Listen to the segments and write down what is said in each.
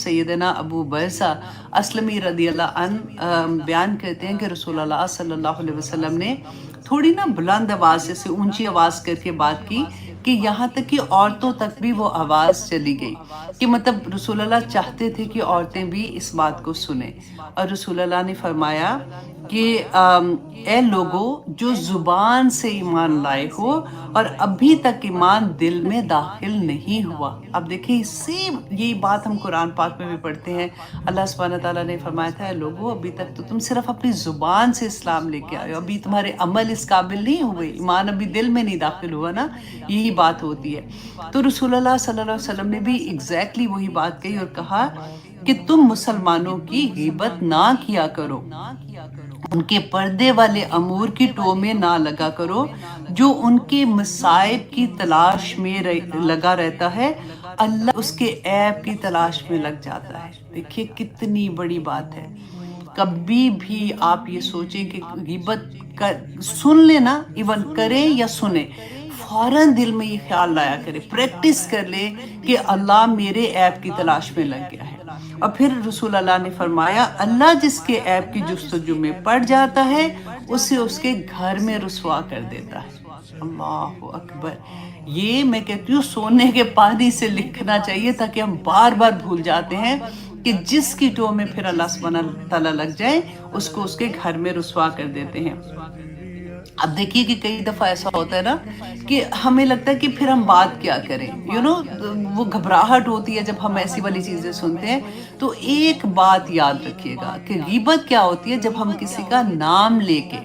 सैयदना अबू बरसा असलमी रदी अल्लाह अन बयान करते हैं कि रसूलुल्लाह सल्लल्लाहु अलैहि वसल्लम ने थोड़ी ना बुलंद आवाज़ से ऊंची आवाज़ करके बात की कि यहाँ तक कि औरतों तक भी वो आवाज़ चली गई कि मतलब रसूलुल्लाह चाहते थे कि औरतें भी इस बात को सुने। और रसूलुल्लाह ने फरमाया कि ए लोगों जो ज़ुबान से ईमान लाए हो और अभी तक ईमान दिल में दाखिल नहीं हुआ। अब देखिए सेम यही बात हम कुरान पाक में भी पढ़ते हैं। अल्लाह सुब्हानहू व तआला ने फरमाया था लोगों अभी तक तो तुम सिर्फ अपनी ज़ुबान से इस्लाम लेके आए हो, अभी तुम्हारे अमल इस काबिल नहीं हुए, ईमान अभी दिल में नहीं दाखिल हुआ ना, यही बात होती है। तो रसूलुल्लाह सल्लल्लाहु अलैहि वसल्लम ने भी एग्जैक्टली वही बात कही और कहा कि तुम मुसलमानों की गीबत ना किया करो, उनके पर्दे वाले अमूर की टो में ना लगा करो, जो उनके मसाइब की तलाश में लगा रहता है अल्लाह उसके ऐब की तलाश में लग जाता है। देखिए कितनी बड़ी बात है। कभी भी आप ये सोचें कि गीबत कर सुन लेना, इवन करें या सुने, फौरन दिल में ये ख्याल लाया करे, प्रैक्टिस कर ले कि अल्लाह मेरे ऐब की तलाश में लग गया है। और फिर रसूल अल्लाह ने फरमाया अल्लाह जिसके ऐब की जुस्तजू में पड़ जाता है उसे उसके घर में रुसवा कर देता है। अल्लाह अकबर। ये मैं कहती हूँ सोने के पानी से लिखना चाहिए ताकि हम बार बार भूल जाते हैं कि जिसकी टो में फिर अल्लाह सुब्हानहू व तआला लग जाए उसको उसके घर में रुसवा कर देते हैं। अब देखिए कि कई दफ़ा ऐसा होता है ना कि हमें लगता है कि फिर हम बात क्या करें, वो घबराहट होती है जब हम ऐसी वाली चीज़ें सुनते हैं। तो एक बात याद रखिएगा कि गीबत क्या होती है, जब हम किसी का नाम लेके,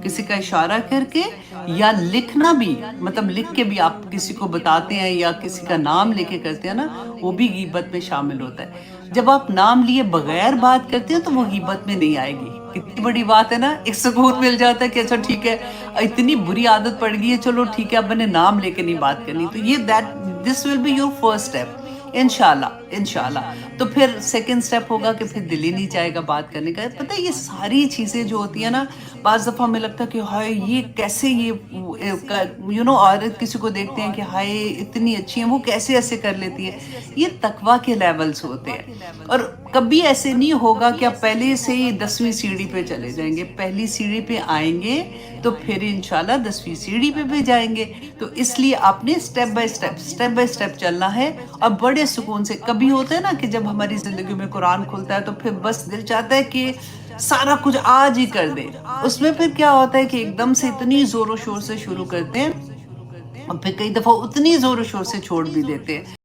किसी का इशारा करके या लिखना भी, मतलब लिख के भी आप किसी को बताते हैं या किसी का नाम लेके करते हैं ना, वो भी गीबत में शामिल होता है। जब आप नाम लिए बगैर बात करते हैं तो वो गीबत में नहीं आएगी। कितनी बड़ी बात है ना, एक सुकून मिल जाता है कि अच्छा ठीक है, इतनी बुरी आदत पड़ गई है, चलो ठीक है अब मैंने नाम लेके नहीं बात करनी। तो ये this will be your first step इंशाल्लाह इंशाल्लाह। तो फिर सेकंड स्टेप होगा कि फिर दिल ही नहीं चाहेगा बात करने का। पता है ये सारी चीज़ें जो होती है ना, बाज़ दफ़ा हमें लगता है कि हाय ये कैसे, ये औरत किसी को देखते हैं कि हाय इतनी अच्छी है, वो कैसे ऐसे कर लेती है। ये तकवा के लेवल्स होते हैं। और कभी ऐसे नहीं होगा कि आप पहले से ही 10वीं सीढ़ी पे चले जाएंगे, पहली सीढ़ी पे आएंगे तो फिर इंशाल्लाह 10वीं सीढ़ी पे भी जाएंगे। तो इसलिए आपने स्टेप बाय स्टेप चलना है। और बड़े सुकून से, कभी होता है ना कि जब हमारी ज़िंदगी में कुरान खुलता है तो फिर बस दिल चाहता है कि सारा कुछ आज ही कर दे। उसमें फिर क्या होता है कि एकदम से इतनी ज़ोरों शोर से शुरू करते हैं और फिर कई दफ़ा उतनी ज़ोरों शोर से छोड़ भी देते हैं।